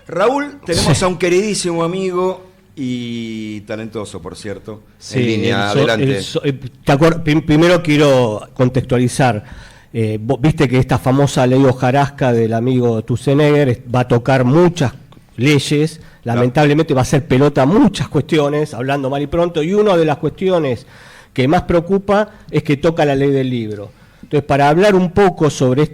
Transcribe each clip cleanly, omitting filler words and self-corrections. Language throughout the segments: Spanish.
Raúl, tenemos a un queridísimo amigo y talentoso, por cierto, sí, en línea. Adelante. Primero quiero contextualizar. Vos viste que esta famosa ley hojarasca del amigo Tusenegger va a tocar muchas leyes, lamentablemente va a hacer pelota muchas cuestiones, hablando mal y pronto, y una de las cuestiones que más preocupa es que toca la ley del libro. Entonces, para hablar un poco sobre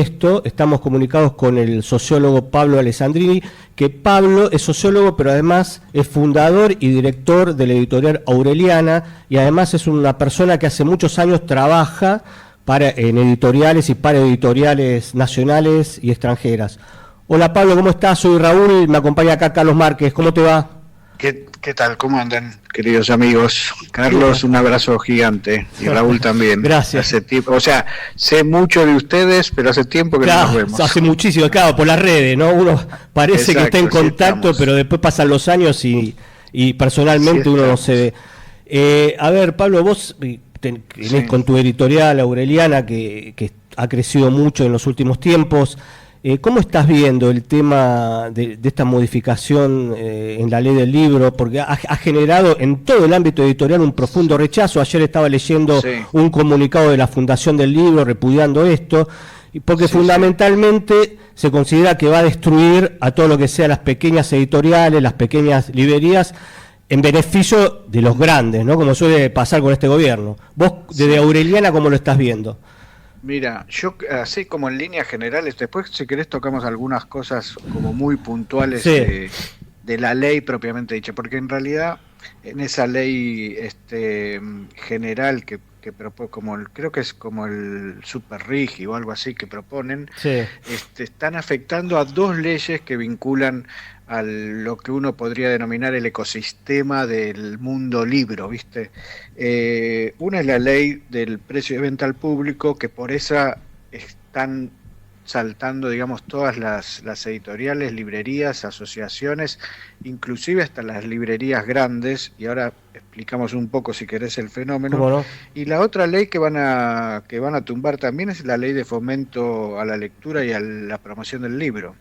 esto, estamos comunicados con el sociólogo Pablo Alessandrini, que Pablo es sociólogo, pero además es fundador y director de la editorial Aureliana, y además es una persona que hace muchos años trabaja en editoriales y para editoriales nacionales y extranjeras. Hola Pablo, ¿cómo estás? Soy Raúl y me acompaña acá Carlos Márquez. ¿Cómo te va? ¿Qué tal? ¿Cómo andan, queridos amigos? Carlos, un abrazo gigante. Y Raúl también. Gracias. Hace tiempo, o sea, sé mucho de ustedes, pero hace tiempo que no nos vemos. Hace muchísimo, claro, por las redes, ¿no? Uno parece que está en contacto, pero después pasan los años y personalmente uno no se ve. A ver, Pablo, vos tenés con tu editorial Aureliana, que ha crecido mucho en los últimos tiempos. ¿Cómo estás viendo el tema de esta modificación en la ley del libro? Porque ha generado en todo el ámbito editorial un profundo rechazo. Ayer estaba leyendo un comunicado de la Fundación del Libro repudiando esto, porque fundamentalmente se considera que va a destruir a todo lo que sea las pequeñas editoriales, las pequeñas librerías, en beneficio de los grandes, ¿no? Como suele pasar con este gobierno. Vos, desde Aureliana, ¿cómo lo estás viendo? Mira, yo así como en líneas generales, después si querés tocamos algunas cosas como muy puntuales de la ley propiamente dicha, porque en realidad en esa ley general que propone, creo que es como el super RIGI o algo así que proponen, están afectando a dos leyes que vinculan a lo que uno podría denominar el ecosistema del mundo libro, ¿viste? Una es la ley del precio de venta al público, que por esa están saltando, digamos, todas las editoriales, librerías, asociaciones, inclusive hasta las librerías grandes, y ahora explicamos un poco, si querés, el fenómeno. ¿Cómo no? Y la otra ley que van a tumbar también es la ley de fomento a la lectura y a la promoción del libro.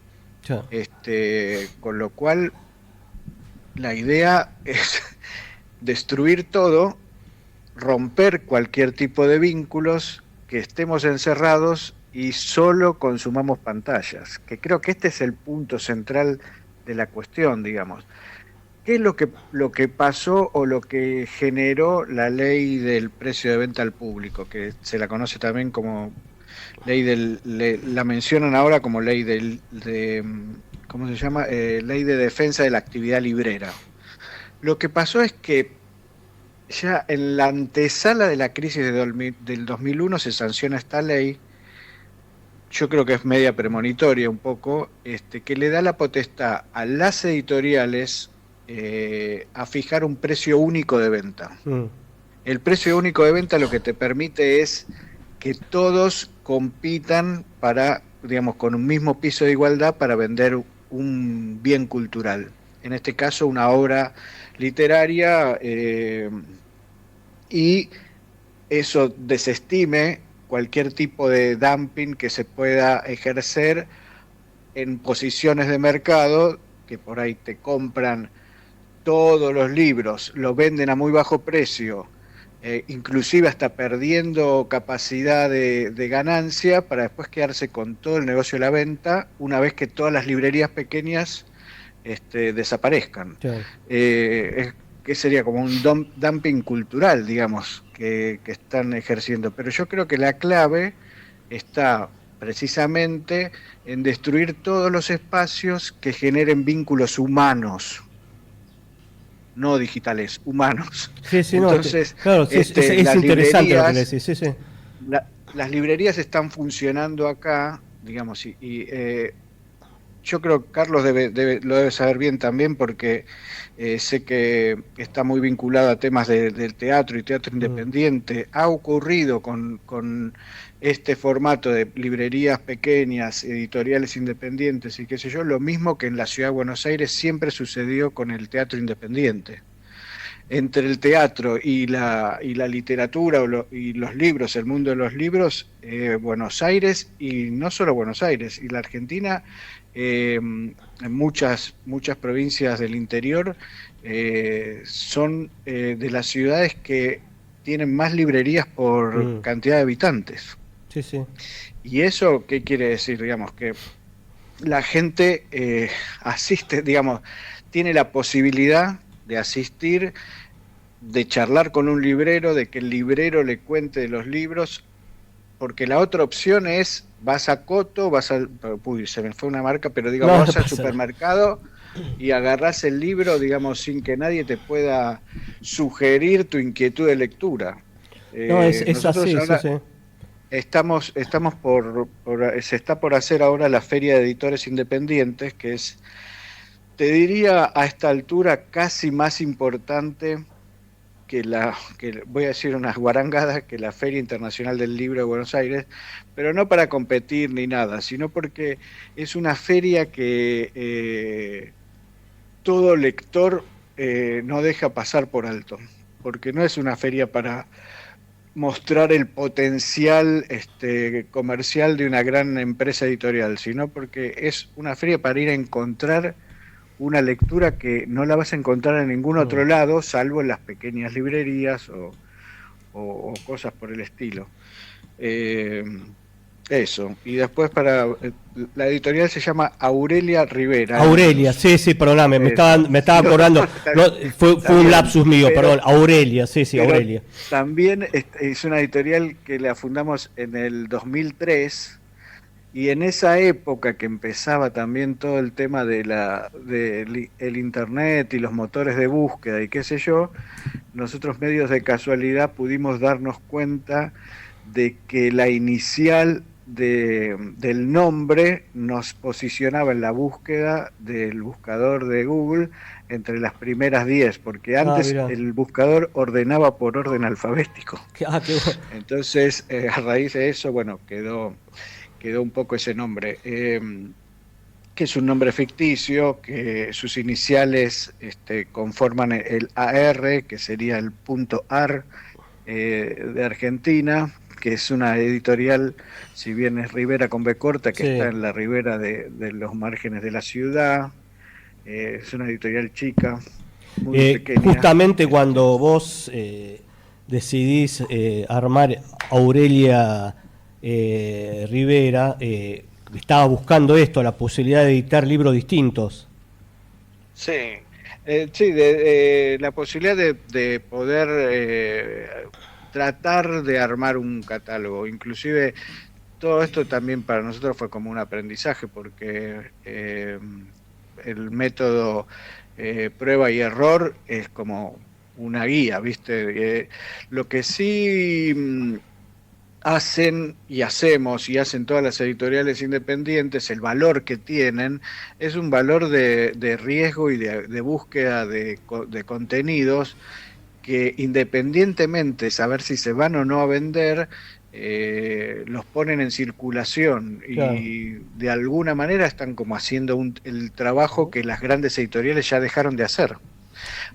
Con lo cual la idea es destruir todo, romper cualquier tipo de vínculos, que estemos encerrados y solo consumamos pantallas, que creo que este es el punto central de la cuestión, digamos. ¿Qué es lo que pasó o lo que generó la ley del precio de venta al público, que se la conoce también como la mencionan ahora como ley ¿cómo se llama? Ley de defensa de la actividad librera? Lo que pasó es que ya en la antesala de la crisis del 2001 se sanciona esta ley. Yo creo que es media premonitoria un poco, que le da la potestad a las editoriales a fijar un precio único de venta. El precio único de venta lo que te permite es que todos compitan digamos, con un mismo piso de igualdad para vender un bien cultural. En este caso, una obra literaria, y eso desestime cualquier tipo de dumping que se pueda ejercer en posiciones de mercado, que por ahí te compran todos los libros, los venden a muy bajo precio, inclusive hasta perdiendo capacidad de ganancia, para después quedarse con todo el negocio de la venta una vez que todas las librerías pequeñas desaparezcan. Que sería como un dumping cultural, digamos, que están ejerciendo. Pero yo creo que la clave está precisamente en destruir todos los espacios que generen vínculos humanos, no digitales, humanos. Entonces, es interesante lo que le decís, las librerías están funcionando acá, digamos, y yo creo que Carlos lo debe saber bien también, porque sé que está muy vinculado a temas del teatro y teatro independiente. Ha ocurrido con este formato de librerías pequeñas, editoriales independientes y qué sé yo, lo mismo que en la Ciudad de Buenos Aires siempre sucedió con el teatro independiente. Entre el teatro y la literatura y los libros, el mundo de los libros, Buenos Aires, y no solo Buenos Aires, y la Argentina en muchas provincias del interior son de las ciudades que tienen más librerías por cantidad de habitantes. Sí, sí. ¿Y eso qué quiere decir? Digamos que la gente asiste, digamos, tiene la posibilidad de asistir, de charlar con un librero, de que el librero le cuente de los libros, porque la otra opción es, vas a Coto, uy, se me fue una marca, pero digamos, vas al supermercado y agarrás el libro, digamos, sin que nadie te pueda sugerir tu inquietud de lectura. Es así, ahora sí. Se está por hacer ahora la Feria de Editores Independientes, que es, te diría a esta altura, casi más importante que voy a decir unas guarangadas, que la Feria Internacional del Libro de Buenos Aires, pero no para competir ni nada, sino porque es una feria que todo lector no deja pasar por alto, porque no es una feria para mostrar el potencial comercial de una gran empresa editorial, sino porque es una feria para ir a encontrar una lectura que no la vas a encontrar en ningún otro lado, salvo en las pequeñas librerías o cosas por el estilo. Eso. Y después la editorial se llama Aurelia Rivera. Aurelia, sí, perdóname, me estaba acordando. Fue un lapsus mío, perdón. Aurelia, sí, Aurelia. También es una editorial que la fundamos en el 2003. Y en esa época que empezaba también todo el tema de el internet y los motores de búsqueda y qué sé yo, nosotros medios de casualidad pudimos darnos cuenta de que la inicial del nombre nos posicionaba en la búsqueda del buscador de Google entre las primeras 10, porque antes el buscador ordenaba por orden alfabético. Qué bueno. Entonces, a raíz de eso, bueno, quedó un poco ese nombre, que es un nombre ficticio, que sus iniciales conforman el AR, que sería el .ar de Argentina, que es una editorial, si bien es Rivera con B corta, que está en la ribera de los márgenes de la ciudad, es una editorial chica, muy pequeña. Justamente cuando vos decidís armar Aurelia Rivera, estaba buscando esto, la posibilidad de editar libros distintos. Sí, la posibilidad de poder tratar de armar un catálogo. Inclusive todo esto también para nosotros fue como un aprendizaje, porque el método prueba y error es como una guía, ¿viste? Lo que sí hacen y hacemos y hacen todas las editoriales independientes, el valor que tienen es un valor de riesgo y de búsqueda de contenidos que, independientemente de saber si se van o no a vender, los ponen en circulación y de alguna manera están como haciendo el trabajo que las grandes editoriales ya dejaron de hacer.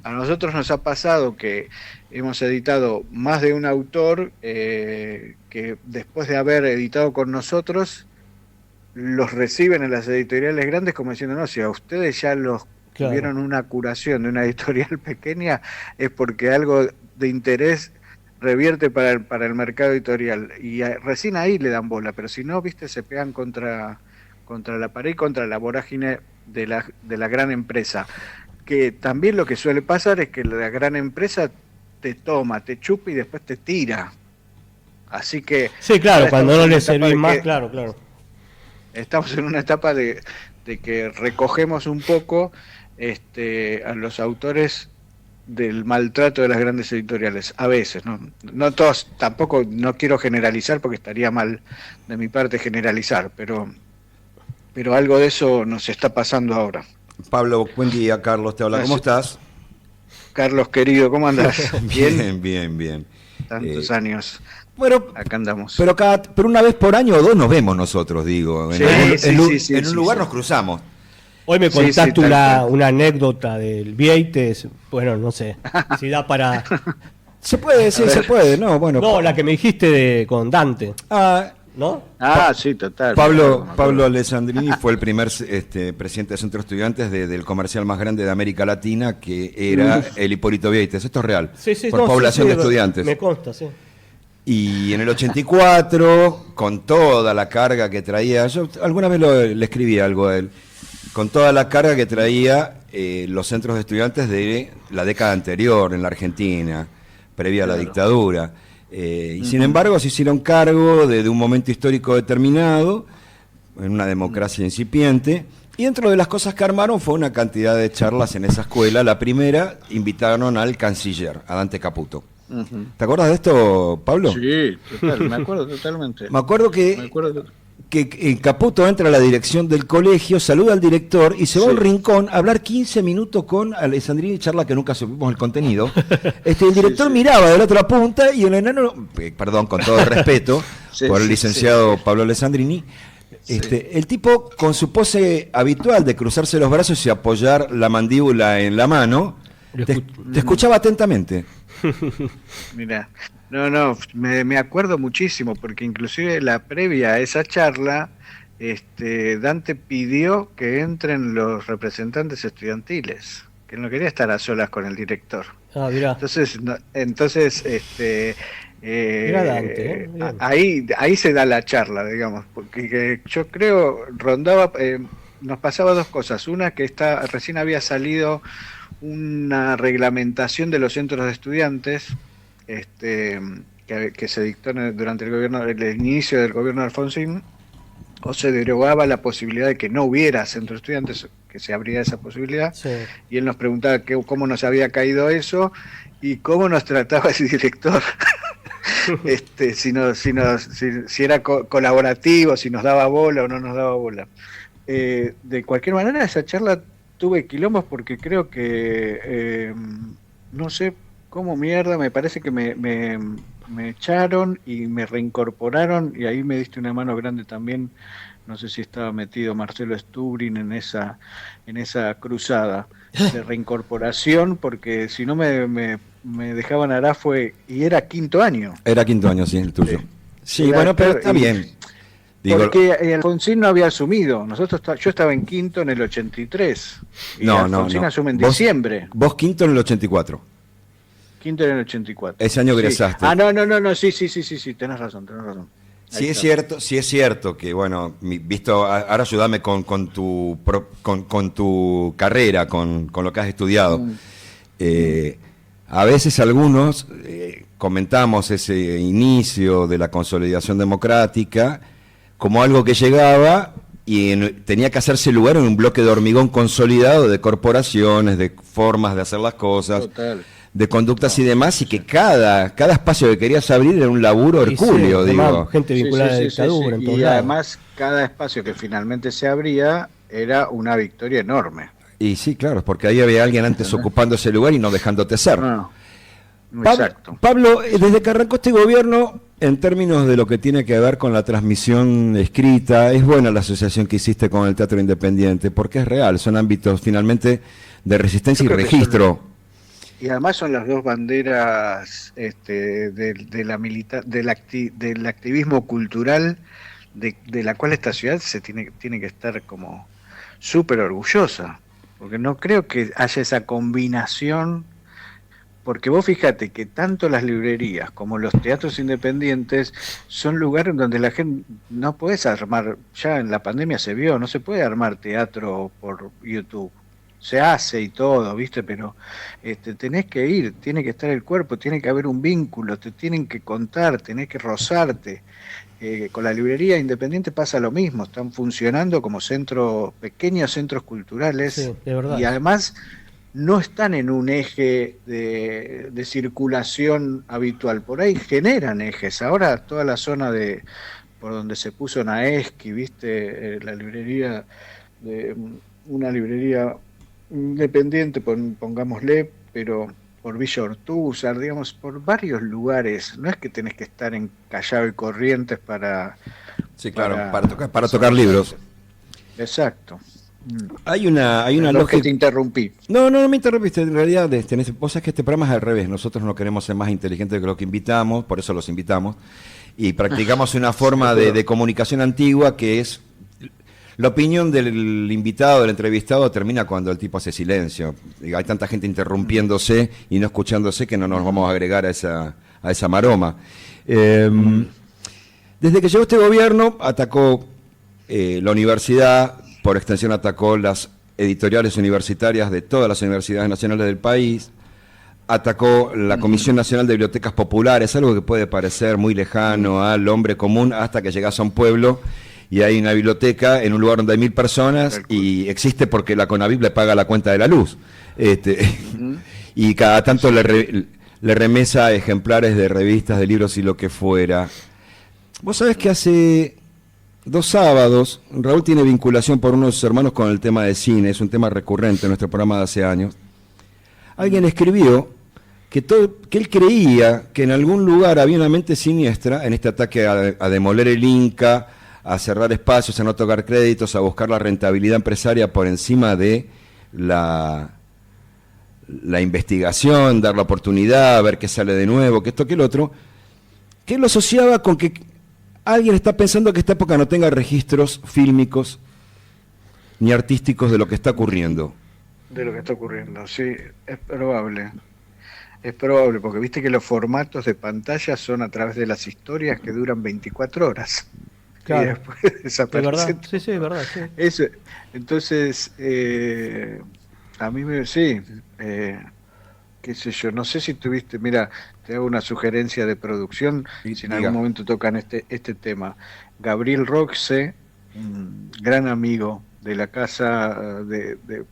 A nosotros nos ha pasado que hemos editado más de un autor que después de haber editado con nosotros los reciben en las editoriales grandes como diciendo, no, si a ustedes ya los tuvieron una curación de una editorial pequeña es porque algo de interés revierte para el mercado editorial y recién ahí le dan bola, pero si no, viste, se pegan contra la pared y contra la vorágine de la gran empresa. Que también lo que suele pasar es que la gran empresa te toma, te chupa y después te tira. Así que... Sí, claro, cuando no le servís más, claro. Estamos en una etapa de que recogemos un poco a los autores del maltrato de las grandes editoriales. A veces, no todos, tampoco no quiero generalizar porque estaría mal de mi parte generalizar, pero algo de eso nos está pasando ahora. Pablo, buen día, Carlos, te habla. ¿Cómo estás? Carlos, querido, ¿cómo andás? Bien. Tantos años. Bueno, acá andamos. Pero una vez por año o dos nos vemos nosotros, digo. En un lugar nos cruzamos. Hoy me contaste una anécdota del Vieites, bueno, no sé, si da para... Se puede, ¿no? Bueno, no, la que me dijiste con Dante. ¿no? Sí, total. Pablo Alessandrini fue el primer presidente de Centro de Estudiantes del comercial más grande de América Latina, que era el Hipólito Vieites. Esto es real. Por población de estudiantes. Me consta, sí. Y en el 84, con toda la carga que traía, yo alguna vez le escribí algo a él, con toda la carga que traía los centros de estudiantes de la década anterior en la Argentina, previa a la dictadura. Y sin embargo se hicieron cargo de un momento histórico determinado, en una democracia incipiente, y dentro de las cosas que armaron fue una cantidad de charlas en esa escuela. La primera invitaron al canciller, a Dante Caputo. ¿Te acuerdas de esto, Pablo? Sí, total, me acuerdo totalmente. Me acuerdo que Caputo entra a la dirección del colegio, saluda al director y se va a un rincón a hablar 15 minutos con Alessandrini, charla que nunca supimos el contenido. El director miraba de la otra punta y el enano, perdón, con todo el respeto por el licenciado Pablo Alessandrini, el tipo con su pose habitual de cruzarse los brazos y apoyar la mandíbula en la mano, te escuchaba atentamente. Mira, me acuerdo muchísimo, porque inclusive la previa a esa charla, Dante pidió que entren los representantes estudiantiles, que él no quería estar a solas con el director. Mirá. Entonces, Mirá Dante, ahí se da la charla, digamos, porque yo creo rondaba, nos pasaba dos cosas. Una, que recién había salido una reglamentación de los centros de estudiantes que se dictó durante el inicio del gobierno de Alfonsín, o se derogaba la posibilidad de que no hubiera centros de estudiantes, que se abría esa posibilidad, y él nos preguntaba cómo nos había caído eso y cómo nos trataba ese director. Si era colaborativo, si nos daba bola o no nos daba bola. De cualquier manera, esa charla tuve quilombos, porque creo que no sé cómo mierda, me parece que me echaron y me reincorporaron, y ahí me diste una mano grande también. No sé si estaba metido Marcelo Stubrin en esa cruzada de reincorporación, porque si no me dejaban y era quinto año. Era quinto año, sí, el tuyo. Sí, bueno, pero está bien. Porque Alfonsín no había asumido. Yo estaba en quinto en el 83. Y Alfonsín asume en diciembre. Vos quinto en el 84. Quinto en el 84. Ese año egresaste. No, sí, tenés razón. Sí es cierto que, bueno, ahora ayúdame con tu carrera, con lo que has estudiado. A veces algunos comentamos ese inicio de la consolidación democrática como algo que llegaba y tenía que hacerse lugar en un bloque de hormigón consolidado de corporaciones, de formas de hacer las cosas, de conductas y demás, y que cada espacio que querías abrir era un laburo hercúleo, digo. Gente vinculada a la dictadura. Y además cada espacio que finalmente se abría era una victoria enorme. Y sí, claro, porque ahí había alguien antes ocupando ese lugar y no dejándote ser. Exacto. Pablo, desde que arrancó este gobierno, en términos de lo que tiene que ver con la transmisión escrita, es buena la asociación que hiciste con el Teatro Independiente, porque es real, son ámbitos finalmente de resistencia y registro. Y además son las dos banderas del activismo cultural de la cual esta ciudad se tiene que estar como súper orgullosa, porque no creo que haya esa combinación. Porque vos fíjate que tanto las librerías como los teatros independientes son lugares donde la gente no podés armar, ya en la pandemia se vio, no se puede armar teatro por YouTube. Se hace y todo, ¿viste? Pero tenés que ir, tiene que estar el cuerpo, tiene que haber un vínculo, te tienen que contar, tenés que rozarte. Con la librería independiente pasa lo mismo, están funcionando como pequeños centros culturales, sí, de verdad. Y además no están en un eje de circulación habitual, por ahí generan ejes. Ahora toda la zona por donde se puso Naeski, viste, la librería, una librería independiente, pongámosle, pero por Villa Ortúzar, digamos, por varios lugares. No es que tenés que estar en Callao y Corrientes para tocar libros. Exacto. Hay una lógica. Que te interrumpí. No me interrumpiste. En realidad, vos sabés que este programa es al revés. Nosotros no queremos ser más inteligentes que lo que invitamos, por eso los invitamos. y practicamos una forma de comunicación antigua que es... La opinión del invitado, del entrevistado, termina cuando el tipo hace silencio. Hay tanta gente interrumpiéndose y no escuchándose que no nos vamos a agregar a esa maroma. Desde que llegó este gobierno, atacó la universidad, por extensión atacó las editoriales universitarias de todas las universidades nacionales del país, atacó la Comisión Nacional de Bibliotecas Populares, algo que puede parecer muy lejano al hombre común hasta que llegas a un pueblo y hay una biblioteca en un lugar donde hay 1000 personas y existe porque la Conavip le paga la cuenta de la luz. Y cada tanto le remesa ejemplares de revistas, de libros y lo que fuera. Vos sabés que hace 2 sábados, Raúl tiene vinculación por unos hermanos con el tema de cine, es un tema recurrente en nuestro programa de hace años. Alguien escribió que él creía que en algún lugar había una mente siniestra en este ataque a demoler el Inca, a cerrar espacios, a no tocar créditos, a buscar la rentabilidad empresaria por encima de la investigación, dar la oportunidad, ver qué sale de nuevo, que esto, que el otro, que él lo asociaba con que alguien está pensando que esta época no tenga registros fílmicos ni artísticos de lo que está ocurriendo. De lo que está ocurriendo, sí, es probable. Es probable, porque viste que los formatos de pantalla son a través de las historias que duran 24 horas. Claro. Y después desaparecen. ¿Es verdad? Sí, es verdad. Sí. Eso, entonces, a mí qué sé yo, no sé si tuviste, mira, te hago una sugerencia de producción, si en algún momento tocan este tema. Gabriel Roxe, un gran amigo de la casa,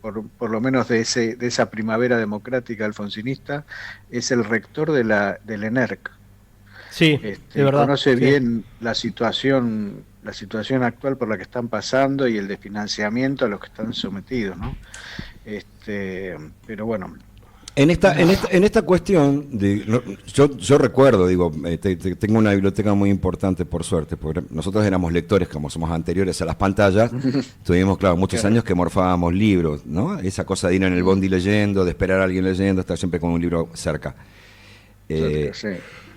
por lo menos de esa primavera democrática alfonsinista, es el rector del ENERC. Sí, de verdad. Conoce bien la situación actual por la que están pasando y el desfinanciamiento a los que están sometidos, ¿no? Pero bueno. En esta cuestión, yo recuerdo, tengo una biblioteca muy importante, por suerte, porque nosotros éramos lectores, como somos anteriores a las pantallas, tuvimos, claro, muchos años que morfábamos libros, ¿no? Esa cosa de ir en el bondi leyendo, de esperar a alguien leyendo, estar siempre con un libro cerca. Sí.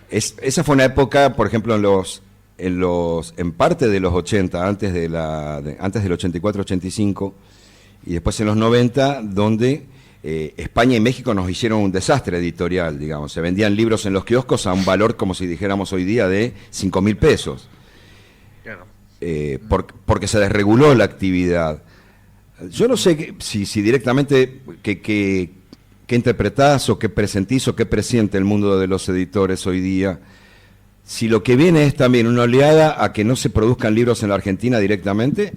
Esa fue una época, por ejemplo, en parte de los 80, antes del 84-85, y después en los 90, donde España y México nos hicieron un desastre editorial, digamos. Se vendían libros en los kioscos a un valor, como si dijéramos hoy día, de 5.000 pesos. Claro. Porque se desreguló la actividad. Yo no sé si directamente qué interpretás o qué presentís o qué presiente el mundo de los editores hoy día. Si lo que viene es también una oleada a que no se produzcan libros en la Argentina directamente,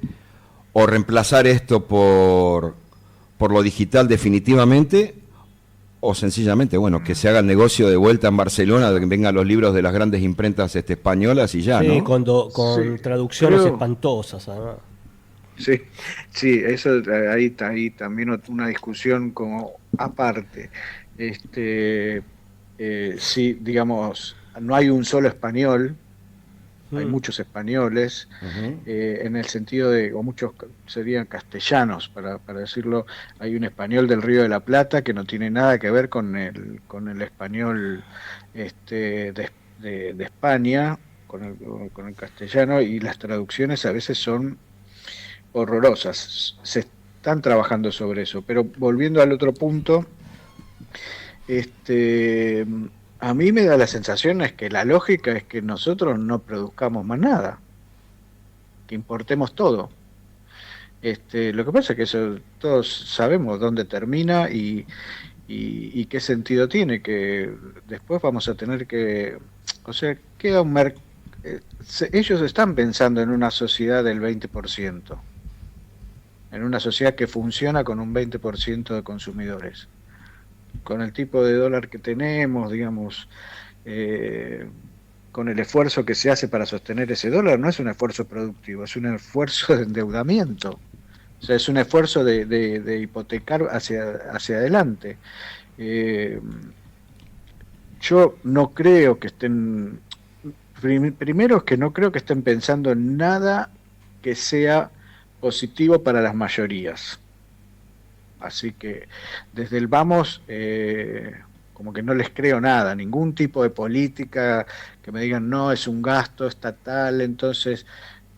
o reemplazar esto por lo digital definitivamente, o sencillamente, que se haga el negocio de vuelta en Barcelona, de que vengan los libros de las grandes imprentas españolas y ya, sí, ¿no? Con traducciones espantosas, además. Sí, eso ahí también una discusión como aparte. Sí, digamos, no hay un solo español, hay muchos españoles, en el sentido o muchos serían castellanos, para decirlo. Hay un español del Río de la Plata que no tiene nada que ver con el español de España, con el castellano, y las traducciones a veces son horrorosas. Se están trabajando sobre eso, pero volviendo al otro punto, a mí me da la sensación es que la lógica es que nosotros no produzcamos más nada, que importemos todo. Lo que pasa es que eso todos sabemos dónde termina y qué sentido tiene, que después vamos a tener que, queda un ellos están pensando en una sociedad del 20%, en una sociedad que funciona con un 20% de consumidores. Con el tipo de dólar que tenemos, digamos, con el esfuerzo que se hace para sostener ese dólar, no es un esfuerzo productivo, es un esfuerzo de endeudamiento. O sea, es un esfuerzo de hipotecar hacia adelante. Yo no creo que estén... Primero es que no creo que estén pensando en nada que sea positivo para las mayorías. Así que desde el vamos como que no les creo nada, ningún tipo de política que me digan, no, es un gasto estatal, entonces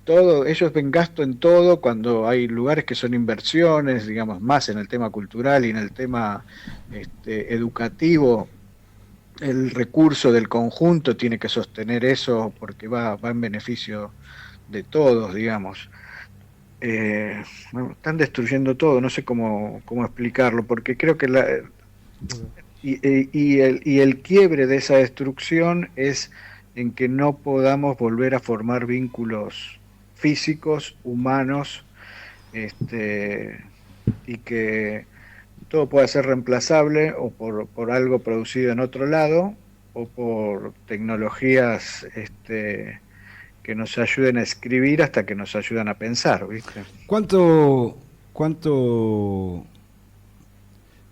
todo, ellos ven gasto en todo cuando hay lugares que son inversiones, digamos, más en el tema cultural y en el tema educativo. El recurso del conjunto tiene que sostener eso porque va en beneficio de todos, digamos. Bueno, están destruyendo todo, no sé cómo explicarlo, porque creo que el quiebre de esa destrucción es en que no podamos volver a formar vínculos físicos, humanos, y que todo pueda ser reemplazable o por algo producido en otro lado o por tecnologías que nos ayuden a escribir hasta que nos ayudan a pensar, ¿viste? ¿Cuánto,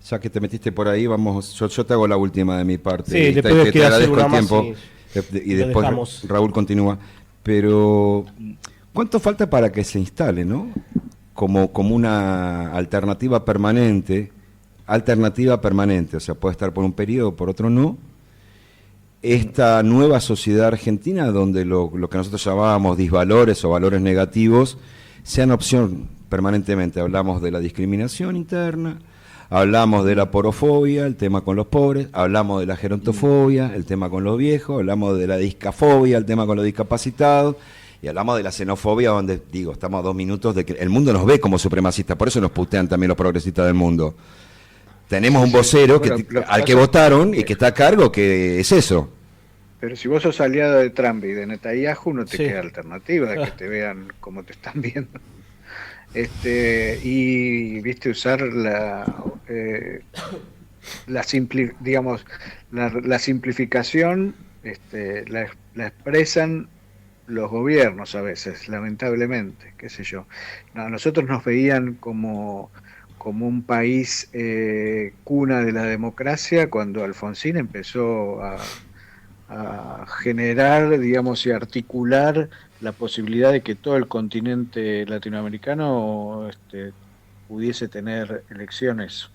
ya que te metiste por ahí, vamos, yo te hago la última de mi parte. Sí, después te agradezco el más tiempo y después dejamos. Raúl continúa. Pero, ¿cuánto falta para que se instale, no? Como una alternativa permanente, o sea, puede estar por un periodo, por otro no, esta nueva sociedad argentina donde lo que nosotros llamábamos disvalores o valores negativos sean opción permanentemente. Hablamos de la discriminación interna, hablamos de la porofobia, el tema con los pobres, hablamos de la gerontofobia, el tema con los viejos, hablamos de la discafobia, el tema con los discapacitados, y hablamos de la xenofobia, donde, digo, estamos a 2 minutos de que el mundo nos ve como supremacistas, por eso nos putean también los progresistas del mundo. Tenemos un vocero al que votaron y que está a cargo, que es eso. Pero si vos sos aliado de Trump y de Netanyahu, no te queda alternativa de que te vean como te están viendo. Y viste usar la simplificación, la expresan los gobiernos a veces, lamentablemente, qué sé yo. No, nosotros nos veían como un país cuna de la democracia cuando Alfonsín empezó a generar, digamos, y articular la posibilidad de que todo el continente latinoamericano pudiese tener elecciones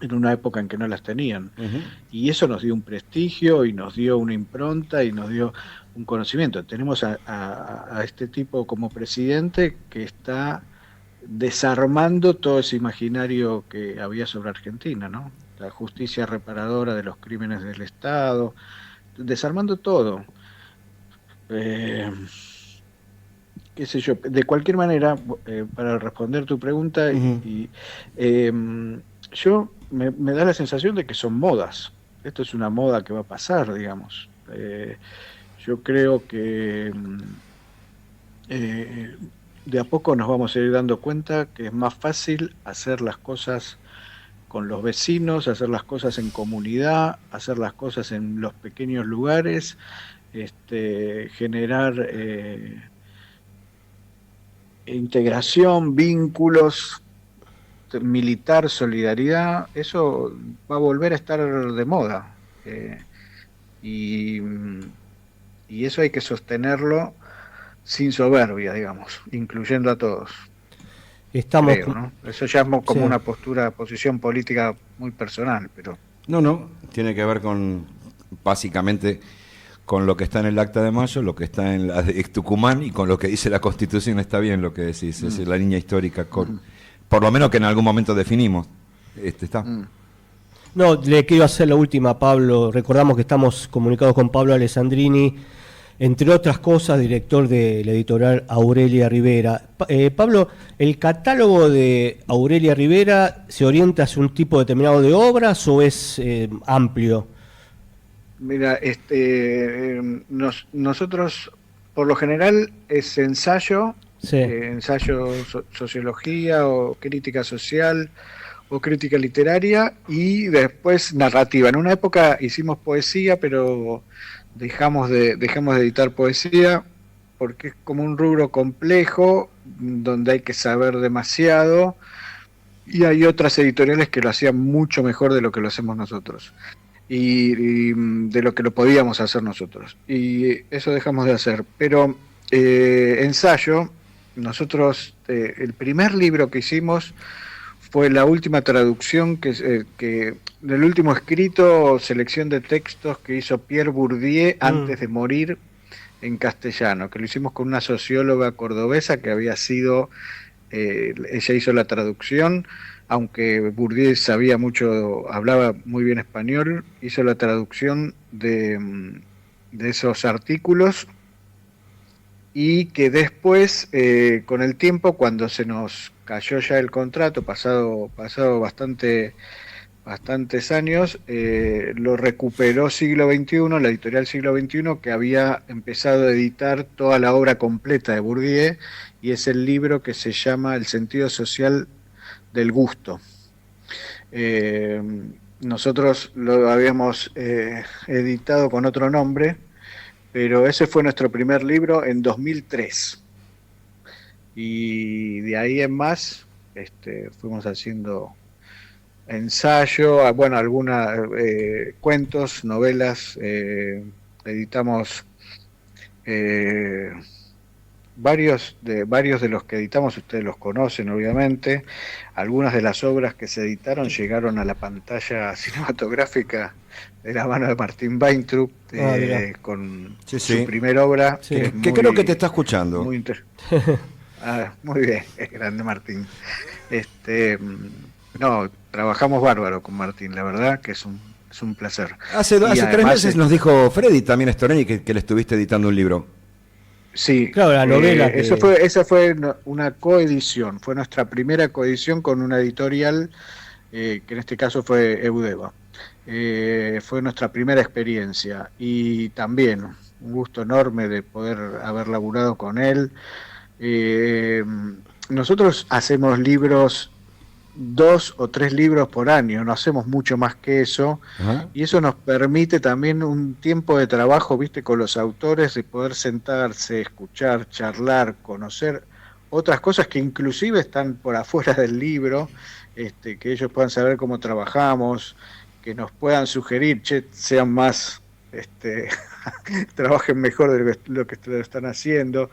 en una época en que no las tenían. Uh-huh. Y eso nos dio un prestigio y nos dio una impronta y nos dio un conocimiento. Tenemos a este tipo como presidente que está desarmando todo ese imaginario que había sobre Argentina, ¿no? La justicia reparadora de los crímenes del Estado, desarmando todo. Qué sé yo, de cualquier manera, para responder tu pregunta, uh-huh. Yo me da la sensación de que son modas. Esto es una moda que va a pasar, digamos. Yo creo que de a poco nos vamos a ir dando cuenta que es más fácil hacer las cosas con los vecinos, hacer las cosas en comunidad, hacer las cosas en los pequeños lugares, generar integración, vínculos, militar, solidaridad. Eso va a volver a estar de moda, y eso hay que sostenerlo sin soberbia, digamos, incluyendo a todos. Creo, ¿no? Eso ya es como una posición política muy personal, pero... No, tiene que ver básicamente con lo que está en el Acta de Mayo, lo que está en la de Tucumán y con lo que dice la Constitución. Está bien lo que decís, es la línea histórica, por lo menos que en algún momento definimos. Está. No, le quiero hacer la última a Pablo. Recordamos que estamos comunicados con Pablo Alessandrini, entre otras cosas, director de la editorial Aurelia Rivera. Pablo, ¿el catálogo de Aurelia Rivera se orienta hacia un tipo determinado de obras o es amplio? Mira, nosotros, por lo general, es ensayo, sociología o crítica social o crítica literaria, y después narrativa. En una época hicimos poesía, pero dejamos de editar poesía porque es como un rubro complejo donde hay que saber demasiado, y hay otras editoriales que lo hacían mucho mejor de lo que lo hacemos nosotros y de lo que lo podíamos hacer nosotros, y eso dejamos de hacer. Pero ensayo, nosotros el primer libro que hicimos fue la última traducción del último escrito, selección de textos que hizo Pierre Bourdieu antes de morir en castellano, que lo hicimos con una socióloga cordobesa que había sido, ella hizo la traducción, aunque Bourdieu sabía mucho, hablaba muy bien español, hizo la traducción de esos artículos, y que después, con el tiempo, cuando se nos cayó ya el contrato, pasado bastantes años, lo recuperó Siglo XXI, la editorial Siglo XXI, que había empezado a editar toda la obra completa de Bourdieu, y es el libro que se llama El sentido social del gusto. Nosotros lo habíamos editado con otro nombre, pero ese fue nuestro primer libro en 2003. Y de ahí en más fuimos haciendo ensayo, bueno, algunos cuentos, novelas, editamos varios de los que editamos, ustedes los conocen obviamente. Algunas de las obras que se editaron llegaron a la pantalla cinematográfica de la mano de Martín Weintraub, con su primera obra. Sí. Que creo que te está escuchando. Muy bien, es grande Martín. No, trabajamos bárbaro con Martín, la verdad que es un placer. Hace 3 meses nos dijo Freddy también Storeni que le estuviste editando un libro. Sí, claro, la novela. Esa fue una coedición, fue nuestra primera coedición con una editorial, que en este caso fue Eudeva. Fue nuestra primera experiencia, y también un gusto enorme de poder haber laburado con él. Nosotros hacemos libros, 2 o 3 libros por año, no hacemos mucho más que eso. Ajá. Y eso nos permite también un tiempo de trabajo, viste, con los autores, de poder sentarse, escuchar, charlar, conocer otras cosas que inclusive están por afuera del libro, que ellos puedan saber cómo trabajamos, que nos puedan sugerir, sean más, trabajen mejor de lo que lo están haciendo.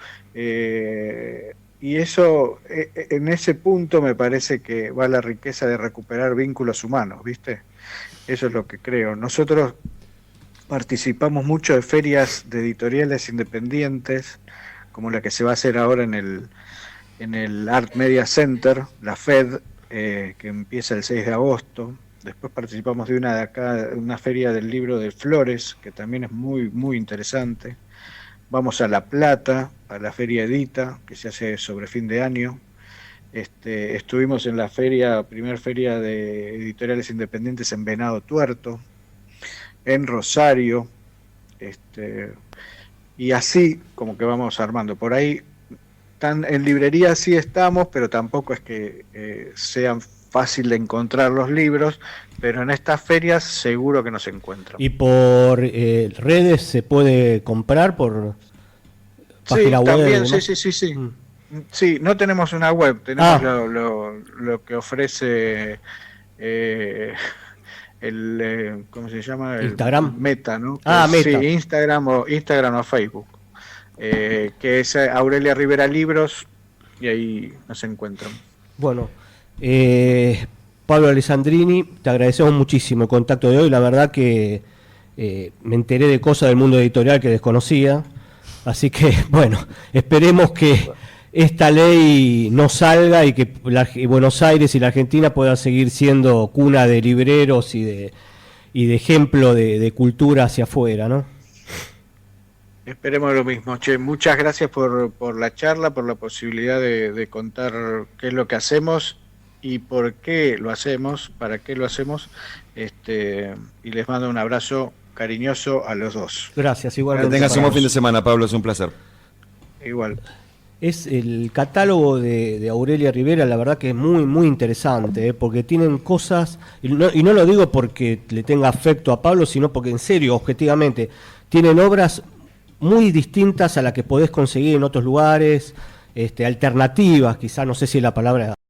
Y eso, en ese punto me parece que va la riqueza de recuperar vínculos humanos, ¿viste? Eso es lo que creo. Nosotros participamos mucho de ferias de editoriales independientes, como la que se va a hacer ahora en el Art Media Center, la FED, que empieza el 6 de agosto. Después participamos de una de acá, una feria del libro de Flores, que también es muy, muy interesante. Vamos a La Plata, a la Feria Edita, que se hace sobre fin de año. Estuvimos en la primer feria de editoriales independientes en Venado Tuerto, en Rosario, y así como que vamos armando. Por ahí, en librería sí estamos, pero tampoco es que sean fácil de encontrar los libros, pero en estas ferias seguro que nos encuentran. ¿Y por redes se puede comprar por página web? También, sí. Sí, no tenemos una web, tenemos lo que ofrece ¿cómo se llama? Instagram. Meta, ¿no? Meta. Sí, Instagram o Facebook, que es Aurelia Rivera Libros, y ahí nos encuentran. Bueno, Pablo Alessandrini, te agradecemos muchísimo el contacto de hoy. La verdad que me enteré de cosas del mundo editorial que desconocía, así que bueno, esperemos que esta ley no salga y que Buenos Aires y la Argentina puedan seguir siendo cuna de libreros y de ejemplo de cultura hacia afuera, ¿no? Esperemos lo mismo. Muchas gracias por la charla, por la posibilidad de contar qué es lo que hacemos y por qué lo hacemos, para qué lo hacemos, y les mando un abrazo cariñoso a los dos. Gracias, igualmente. Que tengas un buen fin de semana, Pablo, es un placer. Igual. Es el catálogo de Aurelia Rivera, la verdad que es muy, muy interesante, porque tienen cosas, y no lo digo porque le tenga afecto a Pablo, sino porque en serio, objetivamente, tienen obras muy distintas a las que podés conseguir en otros lugares, alternativas, quizás, no sé si la palabra